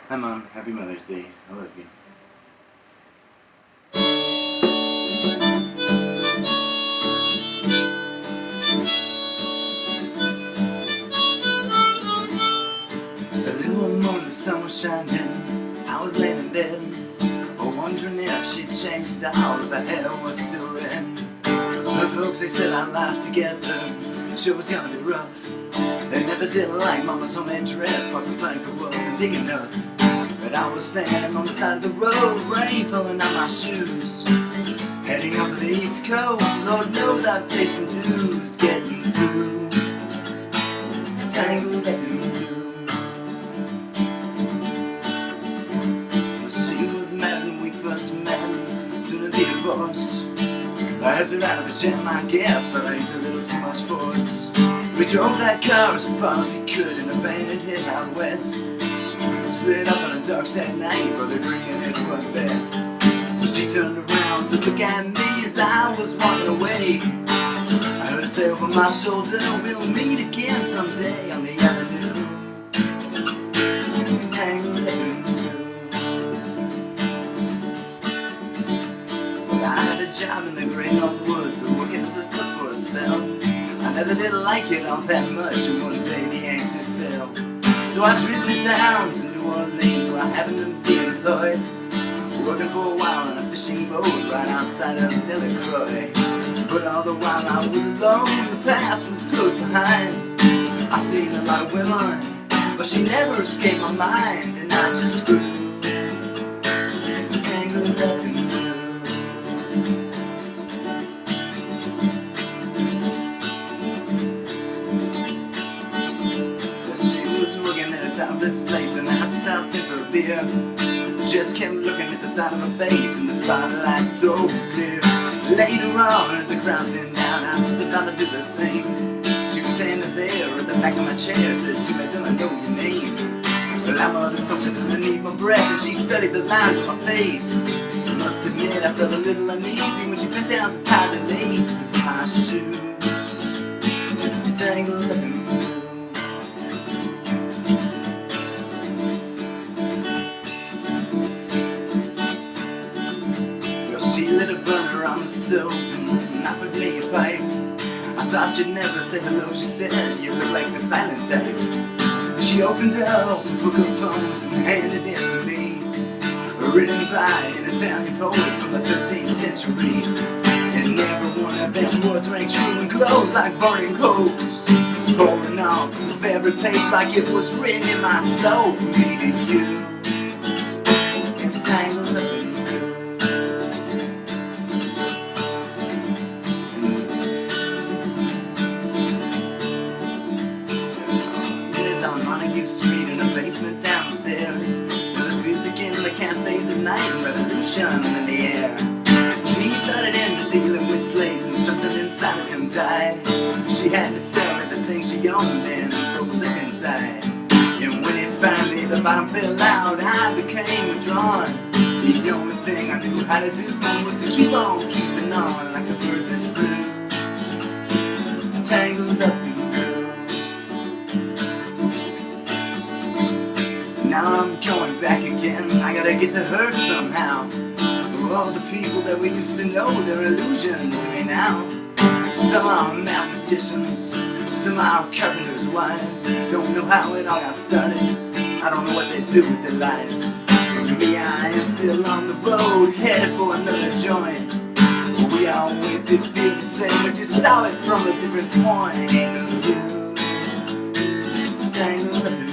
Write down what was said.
Hi Mom, happy Mother's Day. I love you. Early one morning, the sun was shining. I was laying in bed, wondering if she'd changed it all, if her hair was still red. The folks, they said our lives together sure was gonna be rough. They never did like Mama's homemade dress, but this blanket wasn't big enough. But I was standing on the side of the road, rain falling on my shoes, heading up to the East Coast. Lord knows I've paid some dues, getting through, tangled up in blue. She was married when we first met, soon to be divorced. I had to ride up a jam, I guess, but I used a little too much force. We drove that car as far as we could in a abandoned hit out west. Split up on a dark sad night, brother agreeing it was best. But she turned around to look at me as I was walking away. I heard her say over my shoulder, we'll meet again someday on the avenue, tangled up in blue. Well, I had a job in the great North Woods, working as a cook for a spell. I never did like it all that much, and one day the anxious fell. So I drifted down to New Orleans, where I happened to be employed, working for a while on a fishing boat right outside of Delacroix. But all the while I was alone, the past was close behind. I seen a lot of women, but she never escaped my mind, and I just grew tangled up in blue. This place, and I stopped in for a beer. Just kept looking at the side of her face, and the spotlight so clear. Later on, as the crowd thinned down, I was just about to do the same. She was standing there at the back of my chair, said to me, "Don't I know your name?" Well, I muttered something underneath my breath, and she studied the lines on my face. I must admit, I felt a little uneasy when she bent down to tie the laces of my shoe, tangled up in blue. She lit a burner on the stove and offered me a pipe. I thought you'd never say hello, she said, you look like the silent type. She opened her book of poems and handed it to me, written by an Italian poet from the 13th century. And every one of them words rang true and glowed like burning coals, pouring off of every page like it was written in my soul. For me to you, entangled up in blue. Street in a basement downstairs. There's music in the cafes at night and revolution in the air. He started into dealing with slaves and something inside of him died. She had to sell everything she owned and froze up inside. And when it finally the bottom fell out, I became withdrawn. The only thing I knew how to do was to keep on keeping on like a bird that flew, tangled up in blue. Now I'm going back again, I gotta get to her somehow. All the people that we used to know, they're illusions to me now. Some are mathematicians, some are carpenters' wives. Don't know how it all got started, I don't know what they do with their lives. For me, I am still on the road, headed for another joint. We always did feel the same, but just saw it from a different point of view. Tangled up in